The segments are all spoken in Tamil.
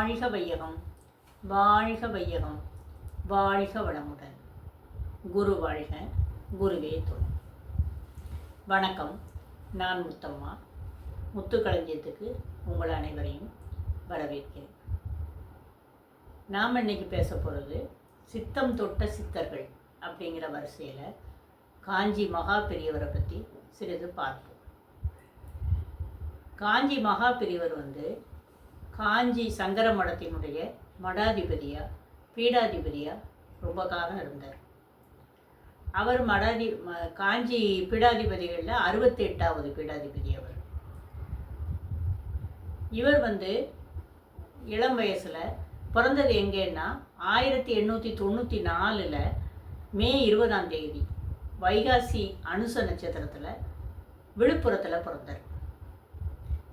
வாழ்க வையகம், வாழ்க வையகம், வாழ்க வளமுடன். குரு வாழ்க, குருவே துணை. வணக்கம். நான் முத்தம்மா. முத்துக்களஞ்சியத்துக்கு உங்கள் அனைவரையும் வரவேற்கிறேன். நாம் இன்னைக்கு பேச போகிறது சித்தம் தொட்ட சித்தர்கள் அப்படிங்கிற வரிசையில் காஞ்சி மகா பெரியவரை பற்றி சிறிது பார்ப்போம். காஞ்சி மகா பெரியவர் காஞ்சி சங்கர மடத்தினுடைய மடாதிபதியாக பீடாதிபதியாக ரொம்ப காலம் இருந்தார். அவர் காஞ்சி பீடாதிபதிகளில் 68வது பீடாதிபதி அவர். இவர் இளம் வயசில் பிறந்தது எங்கேன்னா 1894 மே 20ஆம் தேதி வைகாசி அனுச நட்சத்திரத்தில் விழுப்புரத்தில் பிறந்தார்.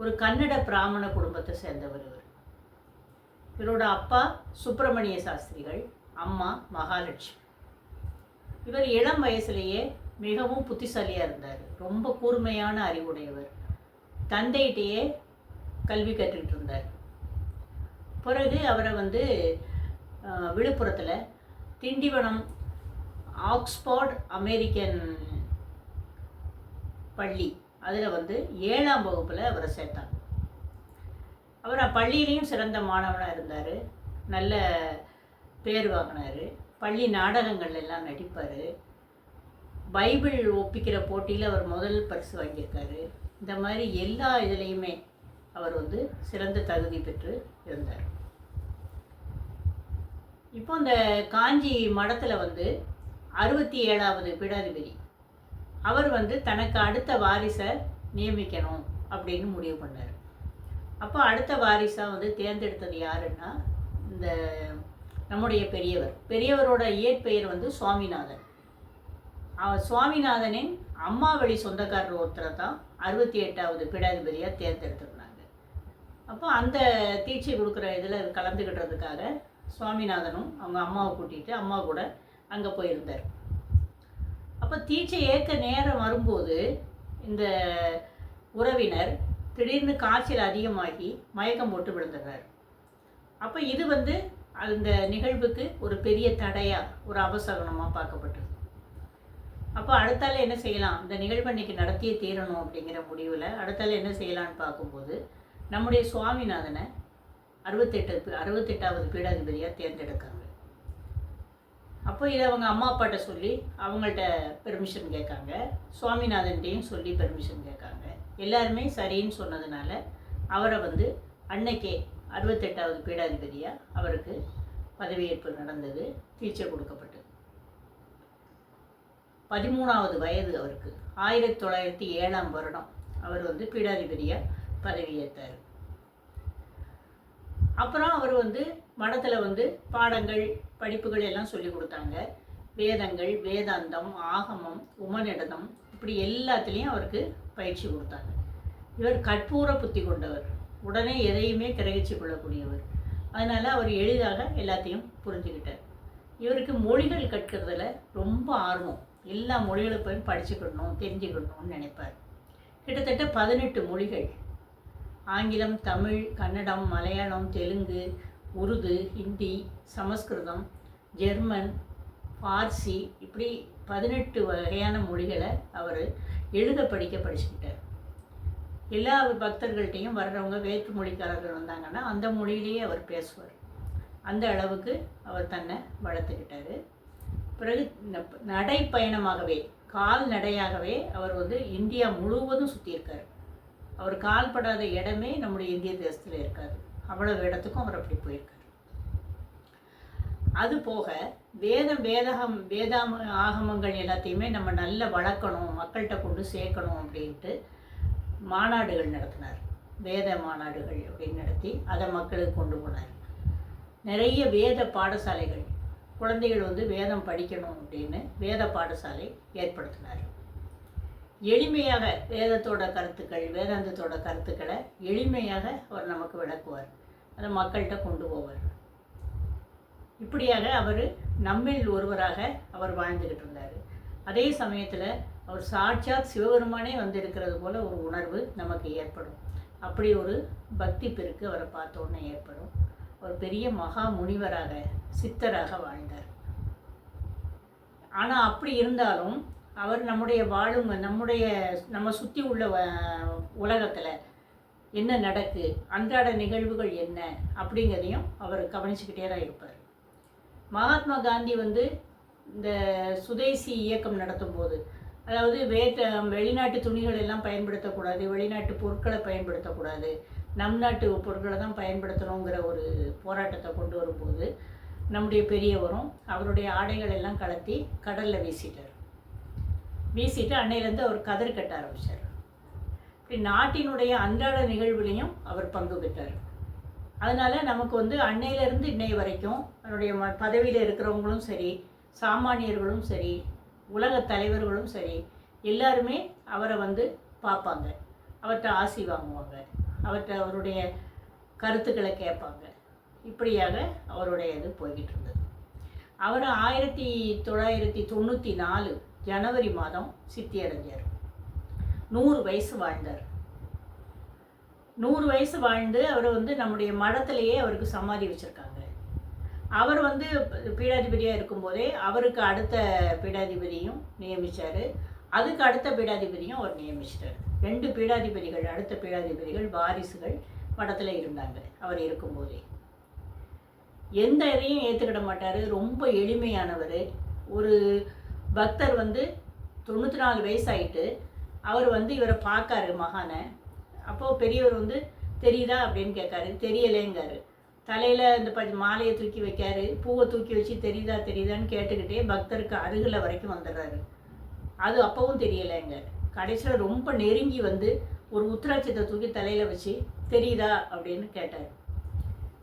ஒரு கன்னட பிராமண குடும்பத்தை சேர்ந்தவர் இவர். இவரோட அப்பா சுப்பிரமணிய சாஸ்திரிகள், அம்மா மகாலட்சுமி. இவர் இளம் வயசுலேயே மிகவும் புத்திசாலியாக இருந்தார். ரொம்ப கூர்மையான அறிவுடையவர். தந்தையிட்டையே கல்வி கற்றுக்கிட்டு இருந்தார். பிறகு அவரை விழுப்புரத்தில் திண்டிவனம் ஆக்ஸ்போர்ட் அமெரிக்கன் பள்ளி அதில் 7ஆம் வகுப்பில் அவரை சேர்த்தாங்க. அவர் பள்ளியிலையும் சிறந்த மாணவனாக இருந்தார். நல்ல பேர் வாங்கினார். பள்ளி நாடகங்கள் எல்லாம் நடிப்பார். பைபிள் ஒப்பிக்கிற போட்டியில் அவர் முதல் பரிசு வாங்கியிருக்காரு. இந்த மாதிரி எல்லா இதுலேயுமே அவர் சிறந்த தகுதி பெற்று இருந்தார். இப்போ இந்த காஞ்சி மடத்தில் 67வது பீடாதிபதி அவர் தனக்கு அடுத்த வாரிசை நியமிக்கணும் அப்படின்னு முடிவு பண்ணார். அப்போ அடுத்த வாரிசாக தேர்ந்தெடுத்தது யாருன்னா இந்த நம்முடைய பெரியவரோட இயற்பெயர் சுவாமிநாதன். சுவாமிநாதனின் அம்மா வழி சொந்தக்காரர் ஒருத்தரை தான் 68வது பீடாதிபதியாக தேர்ந்தெடுத்திருந்தாங்க. அப்போ அந்த தீட்சை கொடுக்குற இதில் கலந்துக்கிட்டதுக்காக சுவாமிநாதனும் அவங்க அம்மாவை கூட்டிகிட்டு அம்மா கூட அங்கே போயிருந்தார். அப்போ தீட்சை ஏற்க நேரம் வரும்போது இந்த உறவினர் திடீர்னு காய்ச்சல் அதிகமாகி மயக்கம் போட்டு விழுந்துடுறார். அப்போ இது அந்த நிகழ்வுக்கு ஒரு பெரிய தடையாக, ஒரு அபசகனமாக பார்க்கப்பட்டது. அப்போ அடுத்தால என்ன செய்யலாம், இந்த நிகழ்வு அன்றைக்கி நடத்தியே தீரணும் அப்படிங்கிற முடிவில் அடுத்தால என்ன செய்யலான்னு பார்க்கும்போது நம்முடைய சுவாமிநாதனை 68வது பீடாதிபதியாக தேர்ந்தெடுக்காங்க. அப்போ இதை அவங்க அம்மா அப்பாட்ட சொல்லி அவங்கள்ட்ட பெர்மிஷன் கேட்காங்க. சுவாமிநாதன்கிட்டையும் சொல்லி பெர்மிஷன் கேட்காங்க. எல்லாருமே சரின்னு சொன்னதுனால அவரை அன்னைக்கே 68வது பீடாதிபதியாக அவருக்கு பதவியேற்பு நடந்தது. தீட்சை கொடுக்கப்பட்டது. 13வது வயது அவருக்கு. 1907ஆம் வருடம் அவர் பீடாதிபதியாக பதவியேற்றார். அப்புறம் அவர் மடத்தில் பாடங்கள் படிப்புகள் எல்லாம் சொல்லி கொடுத்தாங்க. வேதங்கள், வேதாந்தம், ஆகமம், உமனிடதம், இப்படி எல்லாத்துலேயும் அவருக்கு பயிற்சி கொடுத்தாங்க. இவர் கற்பூர புத்தி கொண்டவர். உடனே எதையுமே கிரகிச்சு கொள்ளக்கூடியவர். அதனால் அவர் எளிதாக எல்லாத்தையும் புரிஞ்சுக்கிட்டார். இவருக்கு மொழிகள் கற்கிறதுல ரொம்ப ஆர்வம். எல்லா மொழிகளுக்கும் படிச்சுக்கணும், தெரிஞ்சுக்கணும்னு நினைப்பார். கிட்டத்தட்ட 18 மொழிகள், ஆங்கிலம், தமிழ், கன்னடம், மலையாளம், தெலுங்கு, உருது, ஹிந்தி, சமஸ்கிருதம், ஜெர்மன், பார்சி, இப்படி 18 வகையான மொழிகளை அவர் எழுத படிக்க படிச்சுக்கிட்டார். எல்லா பக்தர்கள்ட்டையும் வர்றவங்க வேற்று மொழிக்காரர்கள் வந்தாங்கன்னா அந்த மொழியிலேயே அவர் பேசுவார். அந்த அளவுக்கு அவர் தன்னை வளர்த்துக்கிட்டார். பிறகு நடைப்பயணமாகவே, கால்நடையாகவே அவர் இந்தியா முழுவதும் சுற்றியிருக்கார். அவர் கால்படாத இடமே நம்முடைய இந்திய தேசத்தில் இருக்காது. அவ்வளவு இடத்துக்கும் அவர் அப்படி போயிருக்கார். அது போக வேதாம ஆகமங்கள் எல்லாத்தையுமே நம்ம நல்லா வளர்க்கணும், மக்கள்கிட்ட கொண்டு சேர்க்கணும் அப்படின்ட்டு மாநாடுகள் நடத்தினார். வேத மாநாடுகள் அப்படின்னு நடத்தி அதை மக்களுக்கு கொண்டு போனார். நிறைய வேத பாடசாலைகள், குழந்தைகள் வேதம் படிக்கணும் அப்படின்னு வேத பாடசாலை ஏற்படுத்தினார். எளிமையாக வேதத்தோட கருத்துக்கள், வேதாந்தத்தோட கருத்துக்களை எளிமையாக அவர் நமக்கு விளக்குவார். அதை மக்கள்கிட்ட கொண்டு போவார். இப்படியாக அவர் நம்மில் ஒருவராக அவர் வாழ்ந்துக்கிட்டு இருந்தார். அதே சமயத்தில் அவர் சாட்சாத் சிவபெருமானே இருக்கிறது போல ஒரு உணர்வு நமக்கு ஏற்படும். அப்படி ஒரு பக்தி பெருக்கு அவரை பார்த்தோன்னே ஏற்படும். ஒரு பெரிய மகா முனிவராக சித்தராக வாழ்ந்தார். ஆனால் அப்படி இருந்தாலும் அவர் நம்ம சுற்றி உள்ள உலகத்தில் என்ன நடக்கு, அன்றாட நிகழ்வுகள் என்ன அப்படிங்கிறதையும் அவர் கவனிச்சுக்கிட்டே தான் இருப்பார். மகாத்மா காந்தி இந்த சுதேசி இயக்கம் நடத்தும் போது, அதாவது வெளிநாட்டு துணிகள் எல்லாம் பயன்படுத்தக்கூடாது, வெளிநாட்டு பொருட்களை பயன்படுத்தக்கூடாது, நம் நாட்டு பொருட்களை தான் பயன்படுத்தணுங்கிற ஒரு போராட்டத்தை கொண்டு வரும்போது நம்முடைய பெரியவரும் அவருடைய ஆடைகள் எல்லாம் கலத்தி கடலில் வீசிட்டு அன்னையிலேருந்து அவர் கதர் கட்ட ஆரம்பித்தார். இப்படி நாட்டினுடைய அன்றாட நிகழ்வுலையும் அவர் பங்கு பெற்றார். அதனால் நமக்கு அன்னையிலேருந்து இன்னைய வரைக்கும் அவருடைய பதவியில் இருக்கிறவங்களும் சரி, சாமானியர்களும் சரி, உலக தலைவர்களும் சரி, எல்லாருமே அவரை பார்ப்பாங்க, அவர்கிட்ட ஆசி வாங்குவாங்க, அவருடைய கருத்துக்களை கேட்பாங்க. இப்படியாக அவருடைய இது போய்கிட்டு இருந்தது. அவர் 1994 ஜனவரி மாதம் சித்தி அடைஞ்சார். 100 வயசு வாழ்ந்தார். 100 வயசு வாழ்ந்து அவர் நம்முடைய மடத்திலேயே அவருக்கு சமாதி வச்சுருக்காங்க. அவர் பீடாதிபதியாக இருக்கும்போதே அவருக்கு அடுத்த பீடாதிபதியும் நியமித்தார், அதுக்கு அடுத்த பீடாதிபதியும் அவர் நியமிச்சிட்டார். 2 பீடாதிபதிகள், அடுத்த பீடாதிபதிகள் வாரிசுகள் மடத்தில் இருந்தாங்க அவர் இருக்கும்போதே. எந்த இதையும் ஏற்றுக்கிட மாட்டார், ரொம்ப எளிமையானவர். ஒரு பக்தர் 94 வயசாயிட்டு அவர் இவரை பார்க்காரு மகானை. அப்போது பெரியவர் தெரியுதா அப்படின்னு கேட்காரு. தெரியலேங்காரு. தலையில் இந்த மாலையை தூக்கி வைக்காரு, பூவை தூக்கி வச்சு தெரியுதான்னு கேட்டுக்கிட்டே பக்தருக்கு அருகில் வரைக்கும் வந்துடுறாரு. அது அப்போவும் தெரியலைங்க. கடைசியில் ரொம்ப நெருங்கி ஒரு உத்திராட்சத்தை தூக்கி தலையில் வச்சு தெரியுதா அப்படின்னு கேட்டார்.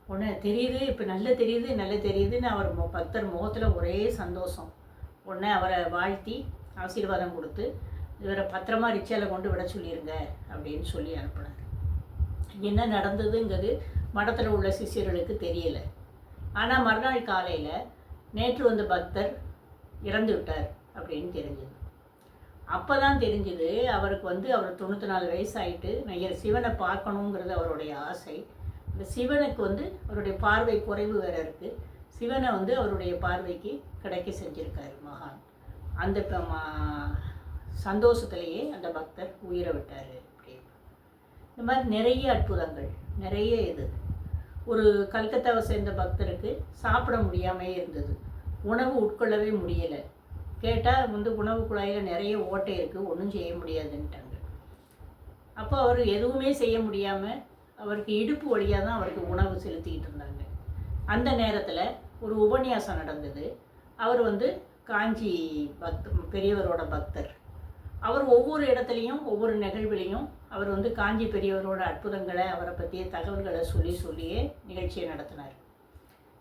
உடனே தெரியுது, இப்போ நல்ல தெரியுதுன்னு அவர் பக்தர் முகத்தில் ஒரே சந்தோஷம். உடனே அவரை வாழ்த்தி ஆசீர்வாதம் கொடுத்து இவரை பத்திரமா ரிச்சாவில் கொண்டு விட சொல்லிடுங்க அப்படின்னு சொல்லி அனுப்பினார். என்ன நடந்ததுங்கிறது மடத்தில் உள்ள சிஷியர்களுக்கு தெரியலை. ஆனால் மறுநாள் காலையில் நேற்று வந்த பக்தர் இறந்து விட்டார் அப்படின்னு தெரிஞ்சது. அப்போ தான் தெரிஞ்சுது அவருக்கு அவர் 94 வயசாயிட்டு நையர் சிவனை பார்க்கணுங்கிறது அவருடைய ஆசை. இந்த சிவனுக்கு அவருடைய பார்வை குறைவு வேறு இருக்குது. சிவனை அவருடைய பார்வைக்கு கிடைக்க செஞ்சுருக்காரு மகான். அந்த சந்தோஷத்துலேயே அந்த பக்தர் உயிரை விட்டார். இந்த மாதிரி நிறைய அற்புதங்கள், நிறைய இது. ஒரு கல்கத்தாவை சேர்ந்த பக்தருக்கு சாப்பிட முடியாமல் இருந்தது, உணவு உட்கொள்ளவே முடியலை. கேட்டால் உணவு குழாயில் நிறைய ஓட்டை இருக்குது, ஒன்றும் செய்ய முடியாதுன்ட்டாங்க. அப்போ அவர் எதுவுமே செய்ய முடியாமல் அவருக்கு இடுப்பு வழியாக தான் அவருக்கு உணவு செலுத்திக்கிட்டு இருந்தாங்க. அந்த நேரத்தில் ஒரு உபன்யாசம் நடந்தது. அவர் காஞ்சி பெரியவரோட பக்தர். அவர் ஒவ்வொரு இடத்துலையும் ஒவ்வொரு நிகழ்வுலையும் அவர் காஞ்சி பெரியவரோட அற்புதங்களை, அவரை பற்றிய தகவல்களை சொல்லியே நிகழ்ச்சியை நடத்தினார்.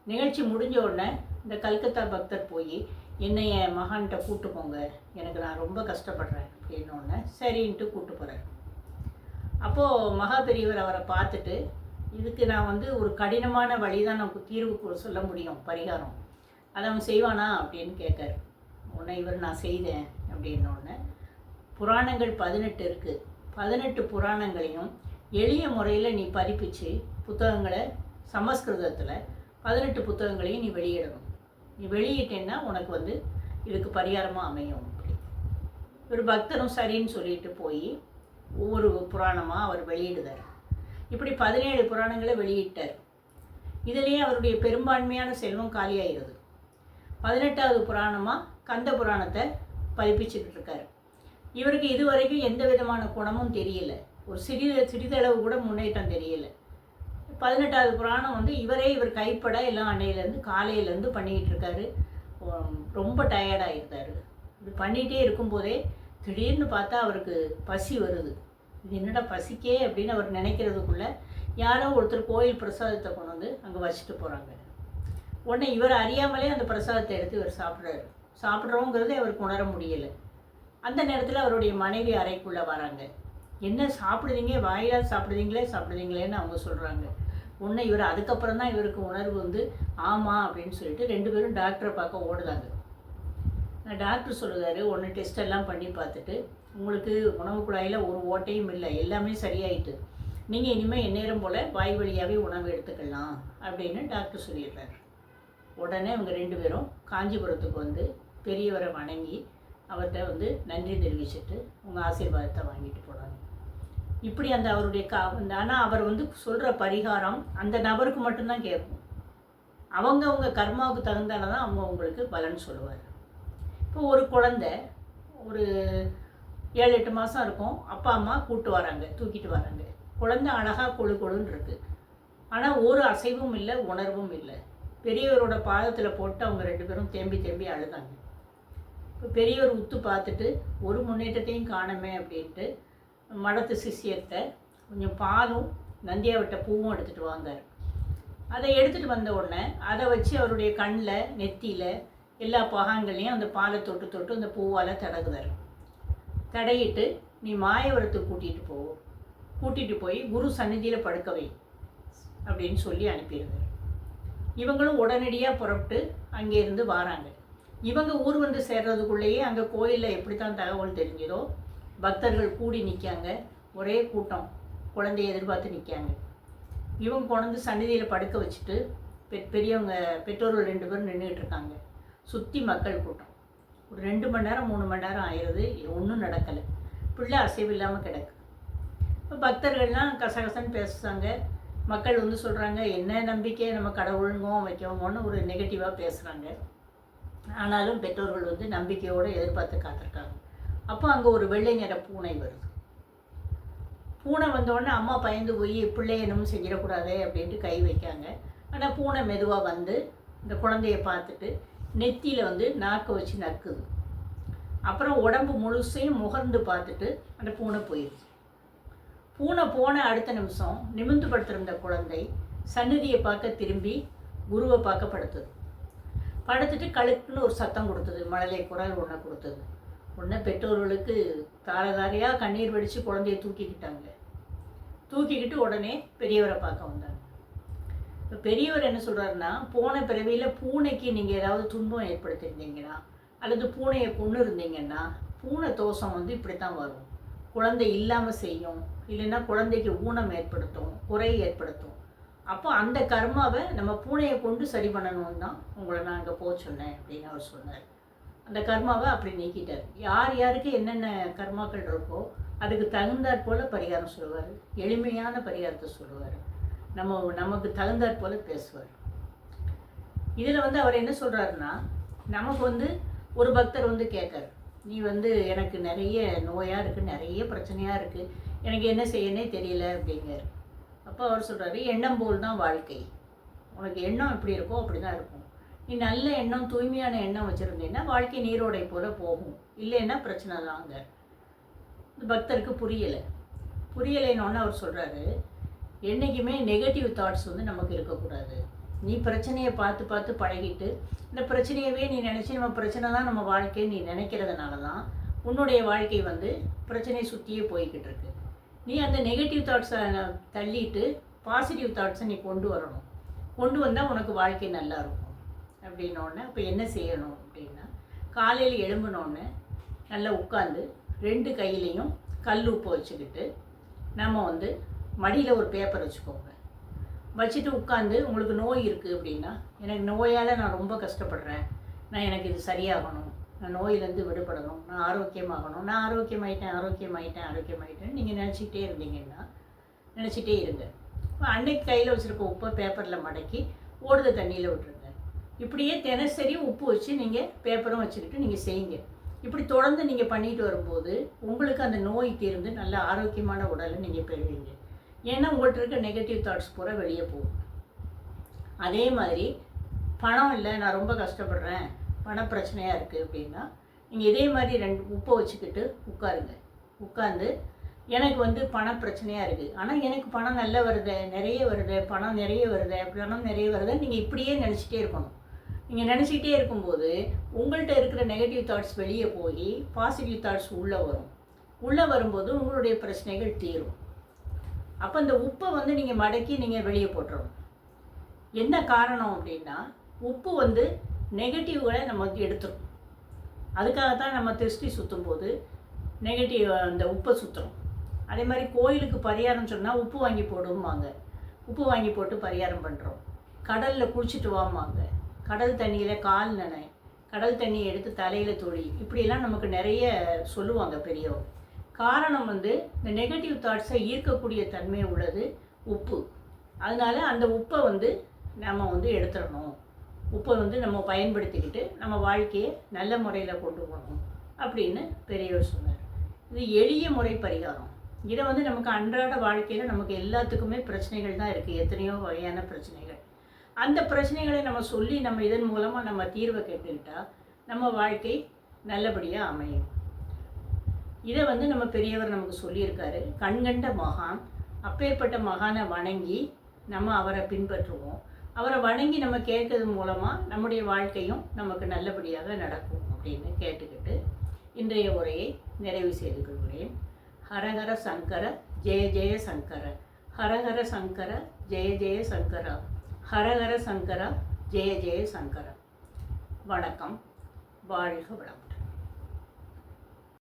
நிகழ்ச்சி முடிஞ்ச உடனே இந்த கல்கத்தா பக்தர் போய் என்னைய மகான்கிட்ட கூப்பிட்டு போங்க, எனக்கு நான் ரொம்ப கஷ்டப்படுறேன் அப்படின்னோடனே சரின்ட்டு கூப்பிட்டு போகிறார். அப்போது மகா பெரியவர் அவரை பார்த்துட்டு, இதுக்கு நான் ஒரு கடினமான வழி தான் நமக்கு தீர்வு சொல்ல முடியும், பரிகாரம், அதை அவன் செய்வானா அப்படின்னு கேட்கார். உடனே இவர் நான் செய்தேன் அப்படின்னோடனே புராணங்கள் 18 இருக்குது. 18 புராணங்களையும் எளிய முறையில் நீ பதிப்பிச்சு புத்தகங்களை சமஸ்கிருதத்தில் 18 புத்தகங்களையும் நீ வெளியிடணும். நீ வெளியிட்டேன்னா உனக்கு இதுக்கு பரிகாரமாக அமையும். அப்படி ஒரு பக்தரும் சரின்னு சொல்லிட்டு போய் ஒவ்வொரு புராணமாக அவர் வெளியிடுதார். இப்படி 17 புராணங்களை வெளியிட்டார். இதிலேயே அவருடைய பெரும்பான்மையான செல்வம் காலியாகிறது. 18வது புராணமாக கந்த புராணத்தை பதிப்பிச்சுக்கிட்டு இருக்கார். இவருக்கு இதுவரைக்கும் எந்த விதமான குணமும் தெரியல, ஒரு சிறிதளவு கூட முன்னேற்றம் தெரியலை. 18வது புராணம் இவர் கைப்பட எல்லாம் அன்னையிலேருந்து காலையிலேருந்து பண்ணிக்கிட்டு இருக்காரு. ரொம்ப டயர்டாகிருந்தார். இது பண்ணிகிட்டே இருக்கும்போதே திடீர்னு பார்த்தா அவருக்கு பசி வருது. இது என்னடா பசிக்கே அப்படின்னு அவர் நினைக்கிறதுக்குள்ளே யாரோ ஒருத்தர் கோயில் பிரசாதத்தை கொண்டு அங்கே வச்சுட்டு போகிறாங்க. உடனே இவர் அறியாமலே அந்த பிரசாதத்தை எடுத்து இவர் சாப்பிட்றோங்கிறதே அவருக்கு உணர முடியலை. அந்த நேரத்தில் அவருடைய மனைவி அறைக்குள்ளே வராங்க. என்ன சாப்பிடுதீங்க, வாயிலால் சாப்பிடுதீங்களேன்னு அவங்க சொல்கிறாங்க. உடனே இவர் அதுக்கப்புறம் தான் இவருக்கு உணர்வு ஆமாம் அப்படின்னு சொல்லிட்டு 2 பேரும் டாக்டரை பார்க்க ஓடுதாங்க. டாக்டர் சொல்லுறாரு, ஒன்று டெஸ்ட் எல்லாம் பண்ணி பார்த்துட்டு உங்களுக்கு உணவு குழாயில் ஒரு ஓட்டையும் இல்லை, எல்லாமே சரியாயிட்டு, நீங்கள் இனிமேல் எந்நேரம் போல் வாய் வழியாகவே உணவு எடுத்துக்கலாம் அப்படின்னு டாக்டர் சொல்லிடுறாரு. உடனே அவங்க 2 பேரும் காஞ்சிபுரத்துக்கு வந்து பெரியவரை வணங்கி அவர்கிட்ட வந்து நன்றி தெரிவிச்சுட்டு உங்கள் ஆசீர்வாதத்தை வாங்கிட்டு போனாங்க. இப்படி அந்த அவருடைய ஆனால் அவர் வந்து சொல்கிற பரிகாரம் அந்த நபருக்கு மட்டும்தான் கேட்கும். அவங்க கர்மாவுக்கு தகுந்தால தான் அவங்களுக்கு பலன் சொல்லுவார். இப்போ ஒரு குழந்தை ஒரு 7-8 மாதம் இருக்கும், அப்பா அம்மா கூப்பிட்டு வராங்க, தூக்கிட்டு வராங்க. குழந்தை அழகாக கொழுன்னு இருக்குது. ஆனால் ஒரு அசைவும் இல்லை, உணர்வும் இல்லை. பெரியவரோட பாதத்தில் போட்டு அவங்க 2 பேரும் தேம்பி அழுதாங்க. இப்போ பெரியவர் உத்து பார்த்துட்டு ஒரு முன்னேற்றத்தையும் காணமே அப்படின்ட்டு மடத்து சிஷியர்கிட்ட கொஞ்சம் பாலும் நந்தியாவட்ட பூவும் எடுத்துகிட்டு வாங்கார். அதை எடுத்துகிட்டு வந்த உடனே அதை வச்சு அவருடைய கண்ணில் நெத்தியில் எல்லா பாகங்களையும் அந்த பாலை தொட்டு அந்த பூவால் தடகுதார். தடையிட்டு நீ மாயவரத்துக்கு கூட்டிகிட்டு போய் குரு சந்நிதியில் படுக்க வை அப்படின்னு சொல்லி அனுப்பிடுவார். இவங்களும் உடனடியாக புறப்பட்டு அங்கேருந்து வராங்க. இவங்க ஊர் வந்து சேர்றதுக்குள்ளேயே அங்கே கோயிலில் எப்படி தான் தகவல் தெரிஞ்சதோ பக்தர்கள் கூடி நிற்காங்க. ஒரே கூட்டம் குழந்தைய எதிர்பார்த்து நிற்காங்க. இவங்க கொண்டு சந்நிதியில் படுக்க வச்சுட்டு பெரியவங்க பெற்றோர்கள் 2 பேரும் நின்றுட்டு இருக்காங்க. சுற்றி மக்கள் கூட்டம். ஒரு 2 மணி நேரம் 3 மணி நேரம் ஆயிடுது, ஒன்றும் நடக்கலை. பிள்ளை அசைவு இல்லாமல் கிடக்கு. இப்போ பக்தர்கள்லாம் கசகசன்னு பேசுகிறாங்க. மக்கள் வந்து சொல்கிறாங்க, என்ன நம்பிக்கை நம்ம கடவுளுங்கோ வைக்கவோன்னு ஒரு நெகட்டிவாக பேசுகிறாங்க. ஆனாலும் பெற்றோர்கள் வந்து நம்பிக்கையோடு எதிர்பார்த்து காத்திருக்காங்க. அப்போ அங்கே ஒரு வெள்ளை நிற பூனை வருது. பூனை வந்தோடனே அம்மா பயந்து போய் பிள்ளைய என்னமும் செஞ்சிடக்கூடாது அப்படின்ட்டு கை வைக்காங்க. ஆனால் பூனை மெதுவாக வந்து இந்த குழந்தைய பார்த்துட்டு நெத்தியில் வந்து நாக்கை வச்சு நக்குது. அப்புறம் உடம்பு முழுசையும் முகர்ந்து பார்த்துட்டு அந்த பூனை போயிடுச்சு. பூனை போன அடுத்த நிமிஷம் நிமிர்ந்து படுத்திருந்த குழந்தை சந்நிதியை பார்க்க திரும்பி குருவை பார்க்க படுத்துது. படுத்துட்டு கழுக்குன்னு ஒரு சத்தம் கொடுத்தது, மழலை குரல் ஒன்றை கொடுத்தது. உடனே பெற்றோர்களுக்கு தாரையாக கண்ணீர் வடித்து குழந்தைய தூக்கிக்கிட்டு உடனே பெரியவரை பார்க்க வந்தாங்க. இப்போ பெரியவர் என்ன சொல்கிறாருன்னா, போன பிறவியில் பூனைக்கு நீங்கள் ஏதாவது துன்பம் ஏற்படுத்தியிருந்தீங்கன்னா அல்லது பூனையை கொண்டு இருந்தீங்கன்னா பூனை தோஷம் வந்து இப்படி தான் வரும். குழந்தை இல்லாமல் செய்யும், இல்லைன்னா குழந்தைக்கு ஊனம் ஏற்படுத்தும், குறை ஏற்படுத்தும். அப்போ அந்த கர்மாவை நம்ம பூனையை கொண்டு சரி பண்ணணும்னு தான் உங்களை நான் அங்கே போக சொன்னேன் அப்படின்னு அவர் சொன்னார். அந்த கர்மாவை அப்படி நீக்கிட்டார். யாருக்கு என்னென்ன கர்மாக்கள் இருக்கோ அதுக்கு தகுந்தாற் போல் பரிகாரம் சொல்லுவார். எளிமையான பரிகாரத்தை சொல்லுவார். நமக்கு தகுந்தாற் போல் பேசுவார். இதில் வந்து அவர் என்ன சொல்கிறாருன்னா, நமக்கு வந்து ஒரு பக்தர் வந்து கேட்கார், நீ வந்து எனக்கு நிறைய நோயாக இருக்குது, நிறைய பிரச்சனையாக இருக்குது, எனக்கு என்ன செய்யனே தெரியல அப்படிங்கிறார். அப்போ அவர் சொல்கிறாரு, எண்ணம் போல் தான் வாழ்க்கை. உனக்கு எண்ணம் எப்படி இருக்கோ அப்படி தான் இருக்கும். நீ நல்ல எண்ணம், தூய்மையான எண்ணம் வச்சுருந்தீங்கன்னா வாழ்க்கை நீரோடை போல் போகும், இல்லைன்னா பிரச்சனை தாங்க. இந்த பக்தருக்கு புரியலைன்னு அவர் சொல்கிறாரு, என்றைக்குமே நெகட்டிவ் தாட்ஸ் வந்து நமக்கு இருக்கக்கூடாது. நீ பிரச்சனையை பார்த்து பழகிட்டு இந்த பிரச்சனையவே நீ நினச்சி நம்ம பிரச்சனை தான் நம்ம வாழ்க்கை நீ நினைக்கிறதுனால தான் உன்னுடைய வாழ்க்கை வந்து பிரச்சனையை சுற்றியே போய்கிட்டு இருக்கு. நீ அந்த நெகட்டிவ் தாட்ஸை தள்ளிட்டு பாசிட்டிவ் தாட்ஸை நீ கொண்டு வரணும். கொண்டு வந்தால் உனக்கு வாழ்க்கை நல்லா இருக்கும் அப்படின்னோடனே அப்போ என்ன செய்யணும் அப்படின்னா, காலையில் எழும்பினோடனே நல்லா உட்காந்து 2 கையிலையும் கல் உப்பு வச்சுக்கிட்டு நம்ம வந்து மடியில் ஒரு பேப்பர் வச்சுட்டு உட்காந்து, உங்களுக்கு நோய் இருக்குது அப்படின்னா, எனக்கு நோயால் நான் ரொம்ப கஷ்டப்படுறேன், எனக்கு இது சரியாகணும், நான் நோயிலேருந்து விடுபடணும், நான் ஆரோக்கியமாகணும், நான் ஆரோக்கியமாயிட்டேன் நீங்கள் நினச்சிக்கிட்டே இருந்தீங்கன்னா நினச்சிட்டே இருங்க. அன்னைக்கு கையில் வச்சுருக்க உப்பை பேப்பரில் மடக்கி ஓடுத தண்ணியில் விட்டுருங்க. இப்படியே தினசரி உப்பு வச்சு நீங்கள் பேப்பரும் வச்சுக்கிட்டு நீங்கள் செய்யுங்க. இப்படி தொடர்ந்து நீங்கள் பண்ணிட்டு வரும்போது உங்களுக்கு அந்த நோய் தீர்ந்து நல்ல ஆரோக்கியமான உடலை நீங்கள் பெறுவீங்க. ஏன்னா உங்கள்கிட்ட இருக்க நெகட்டிவ் தாட்ஸ் பூரா வெளியே போகும். அதே மாதிரி பணம் இல்லை, நான் ரொம்ப கஷ்டப்படுறேன், பண பிரச்சனையாக இருக்குது அப்படின்னா நீங்கள் இதே மாதிரி 2 உப்பை வச்சுக்கிட்டு உட்காந்து எனக்கு வந்து பண பிரச்சனையாக இருக்குது, ஆனால் எனக்கு பணம் நல்லா வருது, பணம் நிறைய வருது, நீங்கள் இப்படியே நினச்சிட்டே இருக்கணும். நீங்கள் நினச்சிக்கிட்டே இருக்கும்போது உங்கள்கிட்ட இருக்கிற நெகட்டிவ் தாட்ஸ் வெளியே போய் பாசிட்டிவ் தாட்ஸ் உள்ளே வரும்போது உங்களுடைய பிரச்சனைகள் தீரும். அப்போ இந்த உப்பை வந்து நீங்கள் மடக்கி நீங்கள் வெளியே போட்டுறணும். என்ன காரணம் அப்படின்னா, உப்பு வந்து நெகட்டிவ்களை நம்ம வந்து எடுத்துரும். அதுக்காகத்தான் நம்ம திருஷ்டி சுற்றும் போது நெகட்டிவ் அந்த உப்பை சுற்றுறோம். அதே மாதிரி கோயிலுக்கு பரிகாரம் சொன்னால் உப்பு வாங்கி போடுவாங்க, உப்பு வாங்கி போட்டு பரிகாரம் பண்ணுறோம். கடலில் குளிச்சுட்டு வாமாங்க, கடல் தண்ணியில் கால் நனை, கடல் தண்ணியை எடுத்து தலையில் தொழி, இப்படியெல்லாம் நமக்கு நிறைய சொல்லுவாங்க பெரியவங்க. காரணம் வந்து இந்த நெகட்டிவ் தாட்ஸை ஈர்க்கக்கூடிய தன்மை உள்ளது உப்பு. அதனால் அந்த உப்பை வந்து நம்ம வந்து எடுத்துடணும், உப்பை வந்து நம்ம பயன்படுத்திக்கிட்டு நம்ம வாழ்க்கையை நல்ல முறையில் கொண்டு போகணும் அப்படின்னு பெரியவர் சொன்னார். இது எளிய முறை பரிகாரம். இதை வந்து நமக்கு அன்றாட வாழ்க்கையில் நமக்கு எல்லாத்துக்குமே பிரச்சனைகள் தான் இருக்குது, எத்தனையோ வகையான பிரச்சனைகள். அந்த பிரச்சனைகளை நம்ம சொல்லி நம்ம இதன் மூலமாக நம்ம தீர்வை கேட்டுக்கிட்டால் நம்ம வாழ்க்கை நல்லபடியாக அமையும். இதை வந்து நம்ம பெரியவர் நமக்கு சொல்லியிருக்காரு. கண்கண்ட மகான், அப்பேற்பட்ட மகானை வணங்கி நம்ம அவரை பின்பற்றுவோம். அவரை வணங்கி நம்ம கேட்கறது மூலமாக நம்முடைய வாழ்க்கையும் நமக்கு நல்லபடியாக நடக்கும் அப்படின்னு கேட்டுக்கிட்டு இன்றைய உரையை நிறைவு செய்து கொள்கிறேன். ஹரஹர சங்கர ஜெய ஜெய சங்கர, ஹரஹர சங்கர ஜெய ஜெய சங்கரா, ஹரஹர சங்கரா ஜெய ஜெய சங்கரா. வணக்கம், வாழ்க வளம்.